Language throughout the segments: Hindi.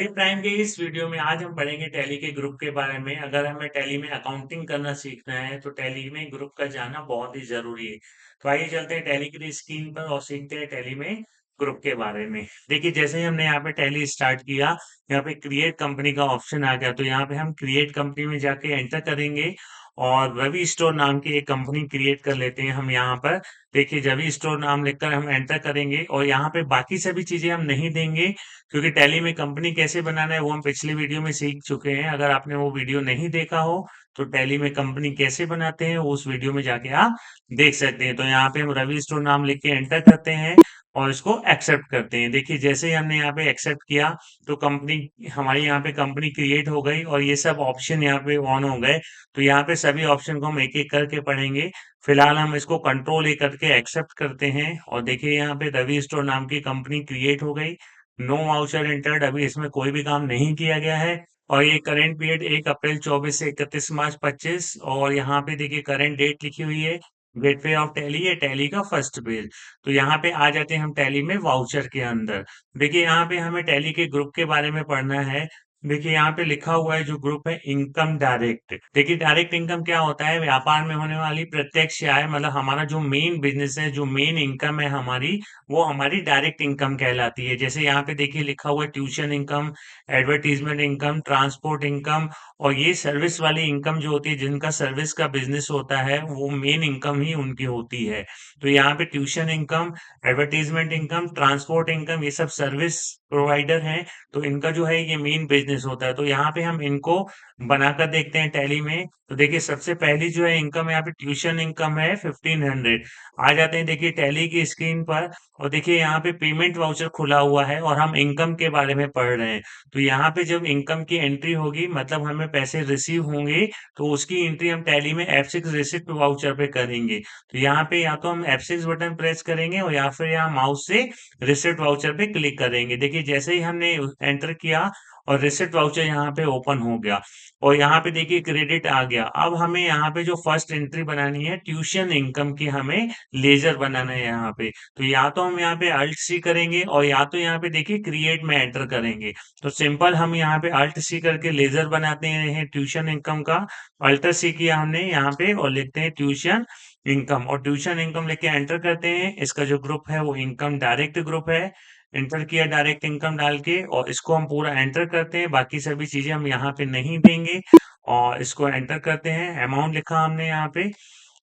टैली प्राइम के इस वीडियो में आज हम पढ़ेंगे टैली के ग्रुप के बारे में। अगर हमें टैली में अकाउंटिंग करना सीखना है तो टैली में ग्रुप का जाना बहुत ही जरूरी है। तो आइए चलते हैं टैली की स्क्रीन पर और सीखते हैं टैली में ग्रुप के बारे में। देखिए जैसे ही हमने यहाँ पे टैली स्टार्ट किया, यहाँ पे क्रिएट कंपनी का ऑप्शन आ गया, तो यहाँ पे हम क्रिएट कंपनी में जाके एंटर करेंगे और रवि स्टोर नाम की एक कंपनी क्रिएट कर लेते हैं हम यहाँ पर। देखिए रवि स्टोर नाम लिखकर हम एंटर करेंगे और यहाँ पे बाकी सभी चीजें हम नहीं देंगे, क्योंकि टैली में कंपनी कैसे बनाना है वो हम पिछले वीडियो में सीख चुके हैं। अगर आपने वो वीडियो नहीं देखा हो तो टैली में कंपनी कैसे बनाते हैं वो उस वीडियो में जाके आप देख सकते हैं। तो यहाँ पे हम रवि स्टोर नाम लिख के एंटर करते हैं और इसको एक्सेप्ट करते हैं। देखिए जैसे ही हमने यहाँ पे एक्सेप्ट किया तो कंपनी हमारी यहाँ पे कंपनी क्रिएट हो गई और ये सब ऑप्शन यहाँ पे ऑन हो गए। तो यहाँ पे सभी ऑप्शन को हम एक एक करके पढ़ेंगे। फिलहाल हम इसको कंट्रोल ए करके एक्सेप्ट करते हैं और देखिए यहाँ पे रवि स्टोर नाम की कंपनी क्रिएट हो गई। नो वाउचर एंटर्ड, अभी इसमें कोई भी काम नहीं किया गया है। और ये करंट पीरियड 1 अप्रैल 24 से 31 मार्च 25, और यहाँ पे देखिए करंट डेट लिखी हुई है। गेटवे ऑफ टैली है, टैली का फर्स्ट पेज। तो यहाँ पे आ जाते हैं हम टैली में वाउचर के अंदर। देखिए यहाँ पे हमें टैली के ग्रुप के बारे में पढ़ना है। देखिए यहाँ पे लिखा हुआ है जो ग्रुप है इनकम डायरेक्ट। देखिए डायरेक्ट इनकम क्या होता है? व्यापार में होने वाली प्रत्यक्ष आय, मतलब हमारा जो मेन बिजनेस है, जो मेन इनकम है हमारी, वो हमारी डायरेक्ट इनकम कहलाती है। जैसे यहाँ पे देखिए लिखा हुआ है tuition income, advertisement income, transport income. और ये सर्विस वाली इनकम जो होती है, जिनका सर्विस का बिजनेस होता है, वो मेन इनकम ही उनकी होती है। तो यहाँ पे tuition income, advertisement income, transport income, ये सब सर्विस प्रोवाइडर हैं। तो इनका जो है ये मेन बिजनेस होता है। तो यहाँ पे हम इनको बनाकर देखते हैं टैली में। तो देखिए सबसे पहली जो है इनकम, यहाँ पे ट्यूशन इनकम है 1500। आ जाते हैं देखिए टैली की स्क्रीन पर और देखिए यहाँ पे पेमेंट वाउचर खुला हुआ है और हम इनकम के बारे में पढ़ रहे हैं। तो यहाँ पे जब इनकम की एंट्री होगी, मतलब हमें पैसे रिसीव होंगे, तो उसकी एंट्री हम टैली में F6 रिसिप्ट वाउचर पे करेंगे। तो यहाँ पे या तो हम F6 बटन प्रेस करेंगे और या फिर यहाँ माउस से रिसिप्ट वाउचर पे क्लिक करेंगे। देखिए जैसे ही हमने एंटर किया और रिसिप्ट वाउचर यहाँ पे ओपन हो गया और यहाँ पे देखिए क्रेडिट आ गया। अब हमें यहाँ पे जो फर्स्ट एंट्री बनानी है ट्यूशन इनकम की, हमें लेजर बनाना है यहाँ पे। तो या तो हम यहाँ पे अल्ट सी करेंगे और या तो यहाँ पे देखिए क्रिएट में एंटर करेंगे। तो सिंपल हम यहाँ पे अल्ट सी करके लेजर बनाते हैं ट्यूशन इनकम का। अल्ट सी किया हमने यहाँ पे और लिखते हैं ट्यूशन इनकम, और ट्यूशन इनकम लेके एंटर करते हैं। इसका जो ग्रुप है वो इनकम डायरेक्ट ग्रुप है। एंटर किया डायरेक्ट इनकम डाल के और इसको हम पूरा एंटर करते हैं। बाकी सभी चीजें हम यहाँ पे नहीं देंगे और इसको एंटर करते हैं। अमाउंट लिखा हमने यहाँ पे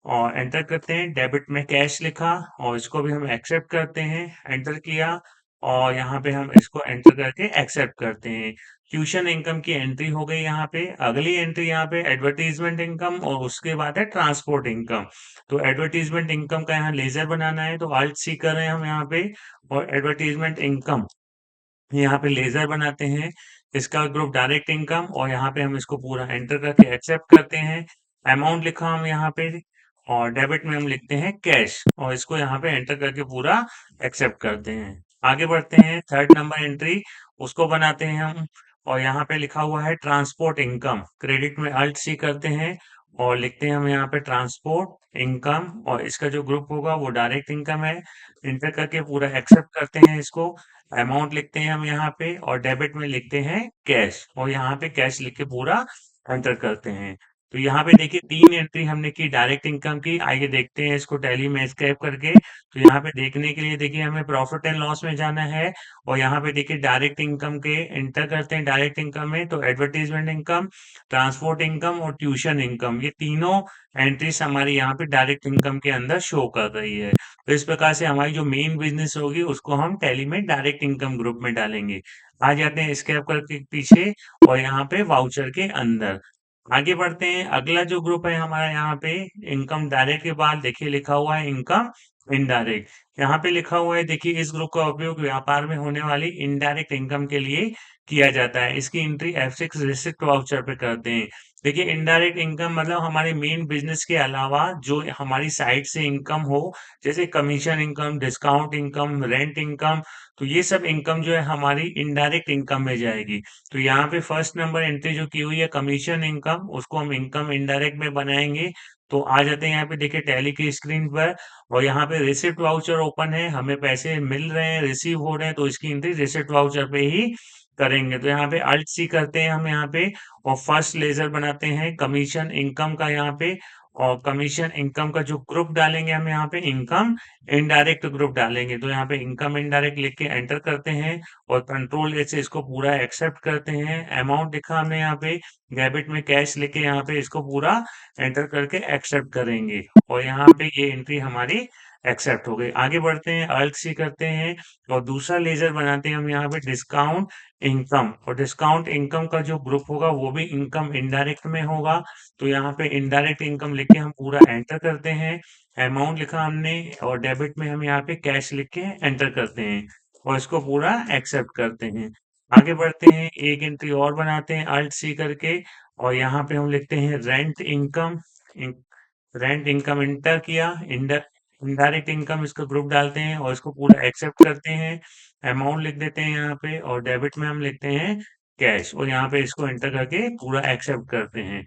और एंटर करते हैं। डेबिट में कैश लिखा और इसको भी हम एक्सेप्ट करते हैं। एंटर किया और यहाँ पे हम इसको एंटर करके एक्सेप्ट करते हैं। ट्यूशन इनकम की एंट्री हो गई यहाँ पे। अगली एंट्री यहाँ पे एडवर्टीजमेंट इनकम और उसके बाद है ट्रांसपोर्ट इनकम। तो एडवर्टीजमेंट इनकम का यहाँ लेजर बनाना है, तो अल्ट सी कर रहे हैं हम यहाँ पे और एडवर्टीजमेंट इनकम यहाँ पे लेजर बनाते हैं। इसका ग्रुप डायरेक्ट इनकम और यहाँ पे हम इसको पूरा एंटर करके एक्सेप्ट करते हैं। अमाउंट लिखा हम यहाँ पे और डेबिट में हम लिखते हैं कैश और इसको यहाँ पे एंटर करके पूरा एक्सेप्ट करते हैं। आगे बढ़ते हैं, थर्ड नंबर एंट्री उसको बनाते हैं हम और यहाँ पे लिखा हुआ है ट्रांसपोर्ट इनकम। क्रेडिट में अल्ट सी करते हैं और लिखते हैं हम यहाँ पे ट्रांसपोर्ट इनकम और इसका जो ग्रुप होगा वो डायरेक्ट इनकम है। एंटर करके पूरा एक्सेप्ट करते हैं इसको। अमाउंट लिखते हैं हम यहाँ पे और डेबिट में लिखते हैं कैश और यहाँ पे कैश लिख के पूरा एंटर करते हैं। तो यहाँ पे देखिए 3 एंट्री हमने की डायरेक्ट इनकम की। आइए देखते हैं इसको टैली में स्क्रैप करके। तो यहाँ पे देखने के लिए देखिए हमें प्रॉफिट एंड लॉस में जाना है और यहाँ पे देखिए डायरेक्ट इनकम के एंटर करते हैं। डायरेक्ट इनकम में तो एडवर्टीजमेंट इनकम, ट्रांसपोर्ट इनकम और ट्यूशन इनकम, ये तीनों एंट्रीज हमारी यहाँ पे डायरेक्ट इनकम के अंदर शो कर रही है। तो इस प्रकार से हमारी जो मेन बिजनेस होगी उसको हम टैली में डायरेक्ट इनकम ग्रुप में डालेंगे। आ जाते हैं स्क्रैप करके पीछे और यहाँ पे वाउचर के अंदर आगे बढ़ते हैं। अगला जो ग्रुप है हमारा यहाँ पे इनकम डायरेक्ट के बाद देखिए लिखा हुआ है इनकम इनडायरेक्ट। यहाँ पे लिखा हुआ है देखिए इस ग्रुप का उपयोग व्यापार में होने वाली इनडायरेक्ट इनकम के लिए किया जाता है। इसकी एंट्री F6 रिसिप्ट वाउचर पे करते हैं। देखिए इनडायरेक्ट इनकम मतलब हमारे मेन बिजनेस के अलावा जो हमारी साइड से इनकम हो, जैसे commission income, discount income, rent income. तो ये सब इनकम जो है हमारी इनडायरेक्ट इनकम में जाएगी। तो यहाँ पे फर्स्ट नंबर एंट्री जो की हुई है कमीशन इनकम, उसको हम इनकम इनडायरेक्ट में बनाएंगे। तो आ जाते हैं यहाँ पे देखिए टैली की स्क्रीन पर और यहाँ पे रिसिप्ट वाउचर ओपन है, हमें पैसे मिल रहे हैं, रिसीव हो रहे हैं, तो इसकी एंट्री रिसिप्ट वाउचर पे ही करेंगे। तो यहाँ पे अल्ट सी करते हैं हम यहाँ पे, और फर्स्ट लेजर बनाते हैं कमीशन इनकम का यहाँ पे, और कमीशन इनकम का जो ग्रुप डालेंगे हम यहाँ पे इनकम इनडायरेक्ट ग्रुप डालेंगे। तो यहाँ पे इनकम इनडायरेक्ट लिख के एंटर करते हैं, और कंट्रोल ए से इसको पूरा एक्सेप्ट करते हैं। अमाउंट लिखा हमने यहाँ पे, डेबिट में कैश लेके यहाँ पे इसको पूरा एंटर करके एक्सेप्ट करेंगे, और यहाँ पे ये एंट्री हमारी एक्सेप्ट हो गई। आगे बढ़ते हैं, अल्ट सी करते हैं, और दूसरा लेजर बनाते हैं हम यहाँ पे डिस्काउंट इनकम, और डिस्काउंट इनकम का जो ग्रुप होगा वो भी इनकम इनडायरेक्ट में होगा। तो यहाँ पे इनडायरेक्ट इनकम लिख के हम पूरा एंटर करते हैं। अमाउंट लिखा हमने, और डेबिट में हम यहाँ पे कैश लिख के एंटर करते हैं, और इसको पूरा एक्सेप्ट करते हैं। आगे बढ़ते हैं, एक एंट्री और बनाते हैं अल्ट सी करके, और यहाँ पे हम लिखते हैं rent income. Rent income inter किया, इनडायरेक्ट इनकम इसका ग्रुप डालते हैं, और इसको पूरा एक्सेप्ट करते हैं। अमाउंट लिख देते हैं यहाँ पे, और डेबिट में हम लिखते हैं कैश, और यहाँ पे इसको एंटर करके पूरा एक्सेप्ट करते हैं।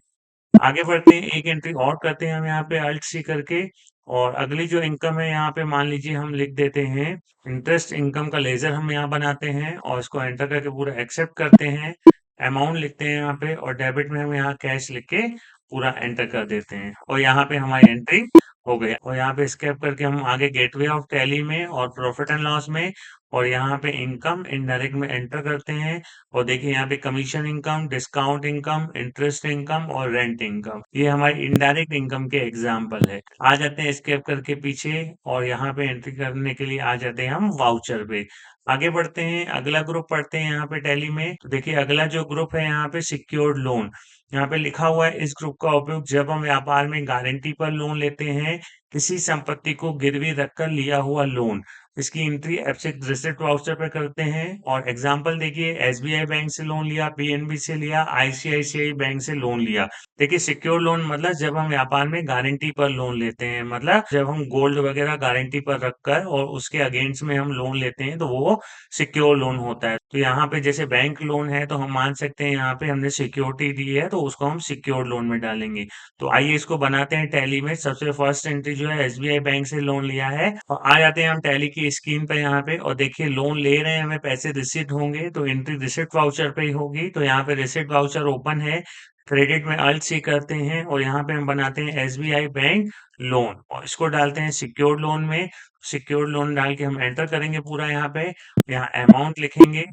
आगे बढ़ते हैं, एक एंट्री और करते हैं हम यहाँ पे अल्ट सी करके, और अगली जो इनकम है यहाँ पे मान लीजिए हम लिख देते हैं इंटरेस्ट इनकम का लेजर हम यहाँ बनाते हैं, और इसको एंटर करके पूरा एक्सेप्ट करते हैं। अमाउंट लिखते हैं यहाँ पे, और डेबिट में हम यहाँ कैश लिख के पूरा एंटर कर देते हैं, और यहाँ पे हमारी एंट्री हो गई। और यहाँ पे स्केप करके हम आगे गेटवे ऑफ टैली में और प्रॉफिट एंड लॉस में, और यहाँ पे इनकम इनडायरेक्ट में एंटर करते हैं, और देखिए यहाँ पे commission income, discount income, interest income और रेंट इनकम, ये हमारी इनडायरेक्ट इनकम के एग्जाम्पल है। आ जाते हैं स्केप करके पीछे, और यहाँ पे एंट्री करने के लिए आ जाते हैं हम वाउचर पे। आगे बढ़ते हैं, अगला ग्रुप पढ़ते हैं यहाँ पे टैली में। तो देखिए अगला जो ग्रुप है यहाँ पे सिक्योर्ड लोन, यहाँ पे लिखा हुआ है इस ग्रुप का उपयोग जब हम व्यापार में गारंटी पर लोन लेते हैं, किसी संपत्ति को गिरवी रखकर लिया हुआ लोन। इसकी एंट्री एब्स्ट्रैक्ट रिसिप्ट वाउचर पे करते हैं, और एग्जांपल देखिए एसबीआई बैंक से लोन लिया, पीएनबी से लिया, आईसीआईसीआई बैंक से लोन लिया। देखिए सिक्योर लोन मतलब जब हम व्यापार में गारंटी पर लोन लेते हैं, मतलब जब हम गोल्ड वगैरह गारंटी पर रखकर और उसके अगेंस्ट में हम लोन लेते हैं तो वो सिक्योर लोन होता है। तो यहाँ पे जैसे बैंक लोन है तो हम मान सकते हैं यहाँ पे हमने सिक्योरिटी दी है तो उसको हम सिक्योर लोन में डालेंगे। तो आइए इसको बनाते हैं टैली में। सबसे फर्स्ट एंट्री जो है एसबीआई बैंक से लोन लिया है, और आ जाते हैं हम टैली की स्क्रीन पे यहाँ पे, और देखिए लोन ले रहे हैं हमें पैसे रिसीट होंगे तो एंट्री रिसीट वाउचर पे ही होगी। तो यहाँ पे रिसीट वाउचर ओपन है, क्रेडिट में अल्ट सी करते हैं, और यहाँ पे हम बनाते हैं एसबीआई बैंक लोन, और इसको डालते हैं सिक्योर्ड लोन में। सिक्योर्ड लोन डाल के हम एंटर करेंगे पूरा यहाँ पे। यहाँ अमाउंट लिखेंगे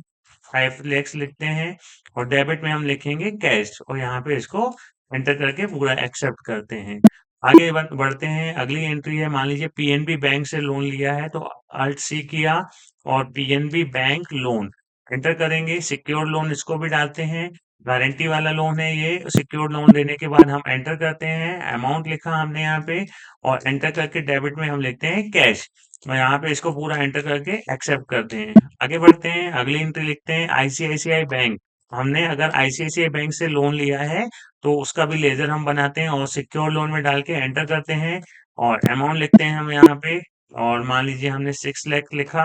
5 lakhs लिखते हैं, और डेबिट में हम लिखेंगे कैश, और यहाँ पे इसको एंटर करके पूरा एक्सेप्ट करते हैं। आगे बढ़ते हैं, अगली एंट्री है मान लीजिए पीएनबी बैंक से लोन लिया है तो अल्ट सी किया, और पीएनबी बैंक लोन एंटर करेंगे। सिक्योर्ड लोन इसको भी डालते हैं, गारंटी वाला लोन है ये। सिक्योर्ड लोन देने के बाद हम एंटर करते हैं, अमाउंट लिखा हमने यहाँ पे, और एंटर करके डेबिट में हम लिखते हैं कैश, और यहाँ पे इसको पूरा एंटर करके एक्सेप्ट करते हैं। आगे बढ़ते हैं, अगली एंट्री लिखते हैं आईसीआईसीआई बैंक। हमने अगर आईसीआईसीआई बैंक से लोन लिया है तो उसका भी लेजर हम बनाते हैं, और सिक्योर लोन में डाल के एंटर करते हैं, और अमाउंट लिखते हैं हम यहाँ पे, और मान लीजिए हमने 6 लाख लिखा,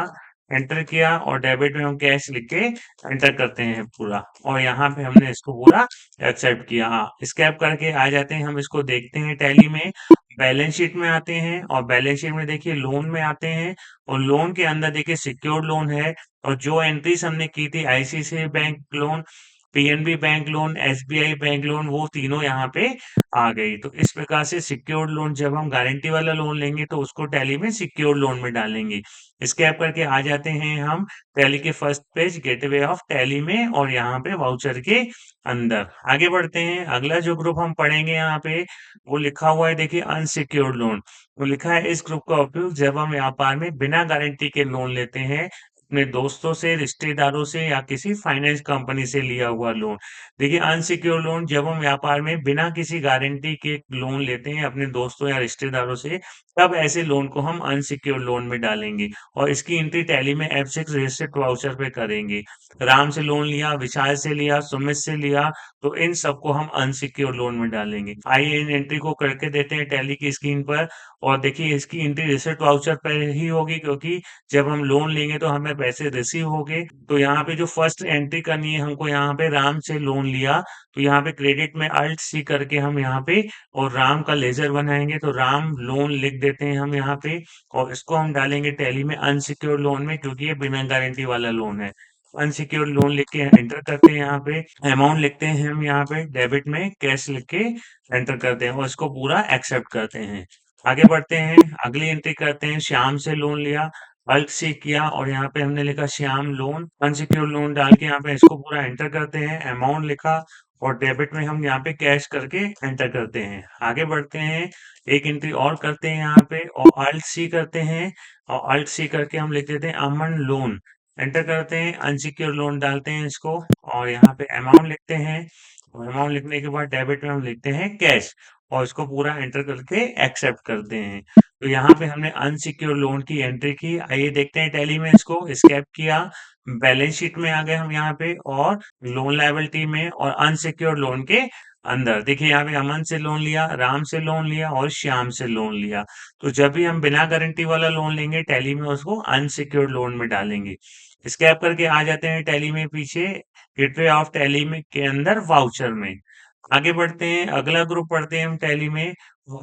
एंटर किया, और डेबिट में हम कैश लिख के एंटर करते हैं पूरा, और यहाँ पे हमने इसको पूरा एक्सेप्ट किया। हाँ, स्कैप करके आ जाते हैं, हम इसको देखते हैं टैली में। बैलेंस शीट में आते हैं, और बैलेंस शीट में देखिए लोन में आते हैं, और लोन के अंदर देखिए सिक्योर्ड लोन है, और जो एंट्रीज हमने की थी ICICI bank loan, PNB bank loan, SBI bank loan, वो तीनों यहाँ पे आ गई। तो इस प्रकार से सिक्योर्ड लोन जब हम गारंटी वाला लोन लेंगे तो उसको टैली में सिक्योर्ड लोन में डालेंगे। स्कैप करके आ जाते हैं हम टैली के first page gateway of tally में, और यहाँ पे वाउचर के अंदर आगे बढ़ते हैं। अगला जो ग्रुप हम पढ़ेंगे यहाँ पे वो लिखा हुआ है देखिए अनसिक्योर्ड लोन। वो लिखा है इस ग्रुप का उपयोग जब हम व्यापार में बिना गारंटी के लोन लेते हैं, अपने दोस्तों से, रिश्तेदारों से या किसी फाइनेंस कंपनी से लिया हुआ लोन। देखिए अनसिक्योर लोन जब हम व्यापार में बिना किसी गारंटी के लोन लेते हैं अपने दोस्तों या रिश्तेदारों से, तब ऐसे लोन को हम अनसिक्योर लोन में डालेंगे, और इसकी एंट्री टैली में F6 रिसिप्ट वाउचर पे करेंगे। राम से लोन लिया, विशाल से लिया, सुमित से लिया, तो इन सबको हम अनसिक्योर लोन में डालेंगे। आइए इन एंट्री को करके देते हैं टैली की स्क्रीन पर, और देखिए इसकी एंट्री रिसिप्ट वाउचर पर ही होगी क्योंकि जब हम लोन लेंगे तो हमें पैसे रिसीव होंगे। तो यहाँ पे जो फर्स्ट एंट्री करनी है हमको, यहाँ पे राम से लोन लिया, तो यहाँ पे क्रेडिट में अल्ट सी करके हम यहाँ पे और राम का लेजर बनाएंगे, तो राम लोन लिख देते हैं हम यहाँ पे, और इसको हम डालेंगे टैली में अनसिक्योर्ड लोन में क्योंकि ये बिना गारंटी वाला लोन है। अनसिक्योर्ड लोन लिख के एंटर करते हैं यहाँ पे, अमाउंट लिखते हैं हम यहाँ पे, डेबिट में कैश लिख के एंटर करते हैं और इसको पूरा एक्सेप्ट करते हैं। आगे बढ़ते हैं, अगली एंट्री करते हैं, श्याम से लोन लिया, अल्ट सी किया और यहाँ पे हमने लिखा श्याम लोन, अनसिक्योर्ड लोन डाल के यहाँ पे इसको पूरा एंटर करते हैं, अमाउंट लिखा और डेबिट में हम यहाँ पे कैश करके एंटर करते हैं। आगे बढ़ते हैं, एक एंट्री और करते हैं यहाँ पे और अल्ट सी करते हैं और अल्ट सी करके हम लिख देते हैं अमन लोन, एंटर करते हैं, अनसिक्योर्ड लोन डालते हैं इसको और यहाँ पे अमाउंट लिखते हैं और अमाउंट लिखने के बाद डेबिट में हम लिखते हैं कैश और इसको पूरा एंटर करके एक्सेप्ट करते हैं। तो यहाँ पे हमने अनसिक्योर्ड लोन की एंट्री की। आइए देखते हैं टैली में इसको स्केप किया, बैलेंस शीट में आ गए हम यहाँ पे और लोन लायबिलिटी में और अनसिक्योर्ड लोन के अंदर देखिए यहाँ पे अमन से लोन लिया, राम से लोन लिया और श्याम से लोन लिया। तो जब भी हम बिना गारंटी वाला लोन लेंगे टैली में उसको अनसिक्योर्ड लोन में डालेंगे। स्केप करके आ जाते हैं टैली में पीछे, गेटवे ऑफ टैली में के अंदर वाउचर में। आगे बढ़ते हैं, अगला ग्रुप पढ़ते हैं हम टैली में।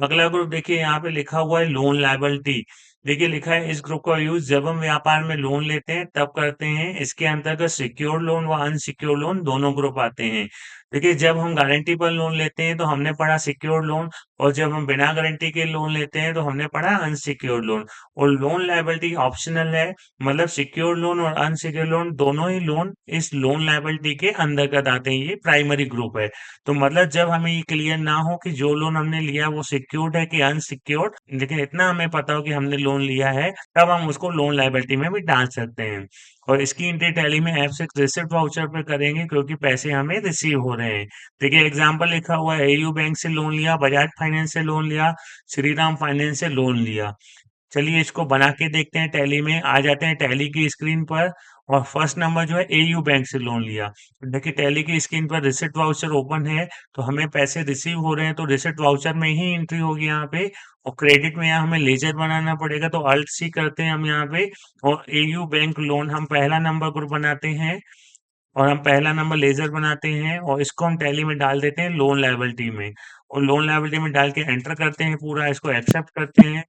अगला ग्रुप देखिए यहाँ पे लिखा हुआ है लोन लायबिलिटी। देखिए लिखा है इस ग्रुप का यूज जब हम व्यापार में लोन लेते हैं तब करते हैं। इसके अंतर्गत सिक्योर्ड लोन व अनसिक्योर्ड लोन दोनों ग्रुप आते हैं। देखिए जब हम गारंटी पर लोन लेते हैं तो हमने पढ़ा सिक्योर्ड लोन और जब हम बिना गारंटी के लोन लेते हैं तो हमने पढ़ा अनसिक्योर्ड लोन। और लोन लायबिलिटी ऑप्शनल है, मतलब सिक्योर्ड लोन और अनसिक्योर्ड लोन दोनों ही लोन इस लोन लायबिलिटी के अंतर्गत आते हैं। ये प्राइमरी ग्रुप है। तो मतलब जब हमें ये क्लियर ना हो कि जो लोन हमने लिया वो सिक्योर्ड है कि अनसिक्योर्ड, लेकिन इतना हमें पता हो कि हमने लोन लिया है, तब हम उसको लोन लायबिलिटी में भी डाल सकते हैं। और इसकी एंट्री टैली में F6 रिसिप्ट वाउचर पे करेंगे क्योंकि पैसे हमें रिसीव हो रहे हैं। देखिए एग्जांपल लिखा हुआ है, एयू बैंक से लोन लिया, बजाज फाइनेंस से लोन लिया, श्रीराम फाइनेंस से लोन लिया। चलिए इसको बना के देखते हैं टैली में। आ जाते हैं टैली की स्क्रीन पर और फर्स्ट नंबर जो है एयू बैंक से लोन लिया। देखिए टैली की स्क्रीन पर रिसिप्ट वाउचर ओपन है, तो हमें पैसे रिसीव हो रहे हैं तो रिसिप्ट वाउचर में ही एंट्री होगी यहाँ पे। और क्रेडिट में यहाँ हमें लेजर बनाना पड़ेगा तो अल्ट सी करते हैं हम यहाँ पे और एयू बैंक लोन हम पहला नंबर ग्रुप बनाते हैं और हम पहला नंबर लेजर बनाते हैं और इसको हम टैली में डाल देते हैं लोन लायबिलिटी में। और लोन लायबिलिटी में डाल के एंटर करते हैं, पूरा इसको एक्सेप्ट करते हैं,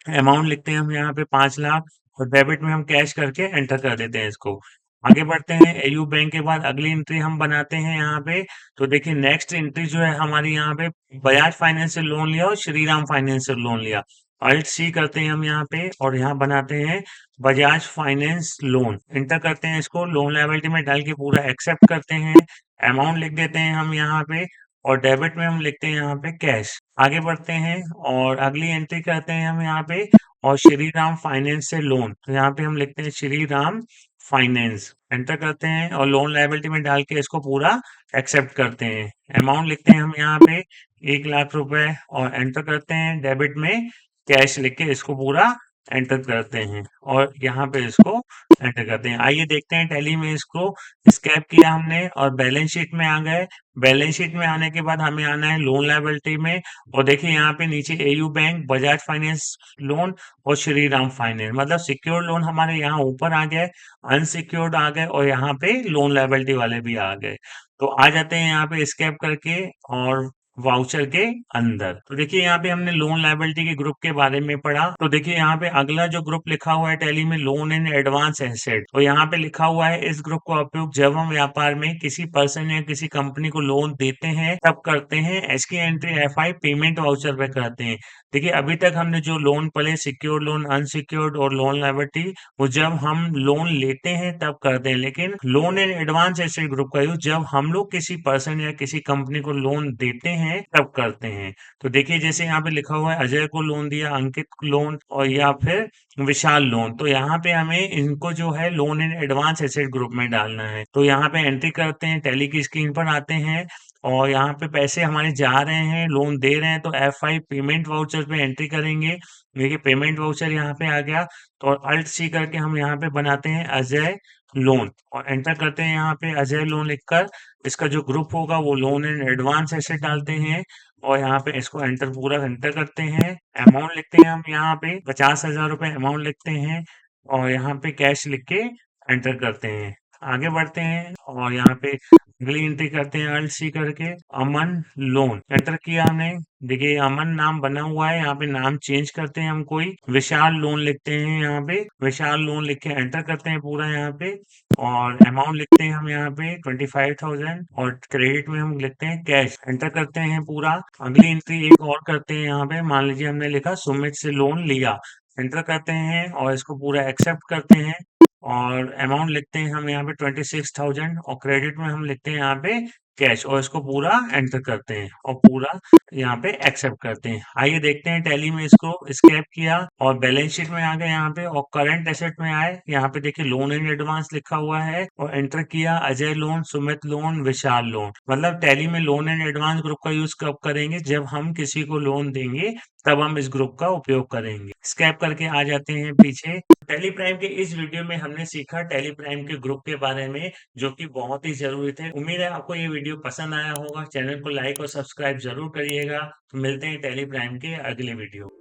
अमाउंट लिखते हैं हम यहाँ पे 5 लाख और डेबिट में हम कैश करके एंटर कर देते हैं इसको। आगे बढ़ते हैं, एयू बैंक के बाद अगली एंट्री हम बनाते हैं यहाँ पे। तो देखिए नेक्स्ट एंट्री जो है हमारी यहाँ पे बजाज फाइनेंस से लोन लिया और श्रीराम फाइनेंस से लोन लिया। अल्ट सी करते हैं हम यहाँ पे और यहाँ बनाते हैं बजाज फाइनेंस लोन, एंटर करते हैं इसको, लोन लायबिलिटी में डाल के पूरा एक्सेप्ट करते हैं, अमाउंट लिख देते हैं हम यहाँ पे और डेबिट में हम लिखते हैं यहाँ पे कैश। आगे बढ़ते हैं और अगली एंट्री करते हैं हम यहाँ पे और श्री राम फाइनेंस से लोन, तो यहाँ पे हम लिखते हैं श्री राम फाइनेंस, एंटर करते हैं और लोन लायबिलिटी में डाल के इसको पूरा एक्सेप्ट करते हैं। अमाउंट लिखते हैं हम यहाँ पे 1 लाख रुपए और एंटर करते हैं, डेबिट में कैश लिख के इसको पूरा एंटर करते हैं और यहाँ पे इसको एंटर करते हैं। आइए देखते हैं टैली में इसको स्कैप किया हमने और बैलेंस शीट में आ गए। बैलेंस शीट में आने के बाद हमें आना है लोन लायबिलिटी में और देखिए यहाँ पे नीचे AU bank, Bajaj finance loan और श्रीराम फाइनेंस, मतलब सिक्योर्ड लोन हमारे यहाँ ऊपर आ गए, अनसिक्योर्ड आ गए और यहाँ पे लोन लायबिलिटी वाले भी आ गए। तो आ जाते हैं यहाँ पे स्केप करके और वाउचर के अंदर। तो देखिए यहाँ पे हमने लोन लायबिलिटी के ग्रुप के बारे में पढ़ा। तो देखिए यहाँ पे अगला जो ग्रुप लिखा हुआ है टैली में लोन इन एडवांस एसेट, तो यहाँ पे लिखा हुआ है इस ग्रुप का उपयोग जब हम व्यापार में किसी पर्सन या किसी कंपनी को लोन देते हैं तब करते हैं। इसकी एंट्री FI पेमेंट वाउचर पे करते हैं। देखिए अभी तक हमने जो लोन पढ़े सिक्योर्ड लोन, अनसिक्योर्ड और लोन लायबिलिटी, वो जब हम लोन लेते हैं तब करते हैं, लेकिन loan in advance asset group का यूज जब हम लोग किसी पर्सन या किसी कंपनी को लोन देते हैं तब करते हैं। तो देखिए जैसे यहाँ पे लिखा हुआ है अजय को लोन दिया, अंकित को लोन और या फिर विशाल लोन, तो यहाँ पे हमें इनको जो है loan in advance asset group में डालना है। तो यहाँ पे एंट्री करते हैं, टैली की स्क्रीन पर आते हैं और यहाँ पे पैसे हमारे जा रहे हैं, लोन दे रहे हैं तो FI पेमेंट वाउचर पे एंट्री करेंगे। देखिए पेमेंट वाउचर यहाँ पे आ गया तो अल्ट सी करके हम यहाँ पे बनाते हैं अजय लोन और एंटर करते हैं यहाँ पे अजय लोन लिखकर। इसका जो ग्रुप होगा वो लोन इन एडवांस एसेट डालते हैं और यहाँ पे इसको एंटर पूरा एंटर करते हैं। अमाउंट लिखते हैं हम यहाँ पे 50,000 रुपए अमाउंट लिखते हैं और यहाँ पे कैश लिख के एंटर करते हैं। आगे बढ़ते हैं और यहाँ पे अगली एंट्री करते हैं अल्ट सी करके, अमन लोन एंटर किया हमने। देखिए अमन नाम बना हुआ है, यहाँ पे नाम चेंज करते हैं हम कोई, विशाल लोन लिखते हैं यहाँ पे, विशाल लोन लिख के एंटर करते हैं पूरा यहाँ पे, और अमाउंट लिखते हैं हम यहाँ पे 25,000, और क्रेडिट में हम लिखते हैं कैश, एंटर करते हैं पूरा। अगली एंट्री एक और करते हैं यहाँ पे, मान लीजिए हमने लिखा सुमित से लोन लिया, एंटर करते हैं और इसको पूरा एक्सेप्ट करते हैं, और अमाउंट लिखते हैं हम यहाँ पे 26,000, और क्रेडिट में हम लिखते हैं यहाँ पे कैश, और इसको पूरा एंटर करते हैं और पूरा यहाँ पे एक्सेप्ट करते हैं। आइए देखते हैं टैली में इसको स्क्रैप किया और बैलेंस शीट में आ गए यहाँ पे, और करंट एसेट में आए, यहाँ पे देखिए लोन इन एडवांस लिखा हुआ है, और एंटर किया अजय लोन, सुमित लोन, विशाल लोन। मतलब टैली में लोन इन एडवांस ग्रुप का यूज कब करेंगे, जब हम किसी को लोन देंगे तब हम इस ग्रुप का उपयोग करेंगे। स्क्रैप करके आ जाते हैं पीछे। टैली प्राइम के इस वीडियो में हमने सीखा टैली प्राइम के ग्रुप के बारे में, जो कि बहुत ही जरूरी थे। उम्मीद है आपको ये वीडियो पसंद आया होगा। चैनल को लाइक और सब्सक्राइब जरूर करिएगा। तो मिलते हैं टैली प्राइम के अगले वीडियो।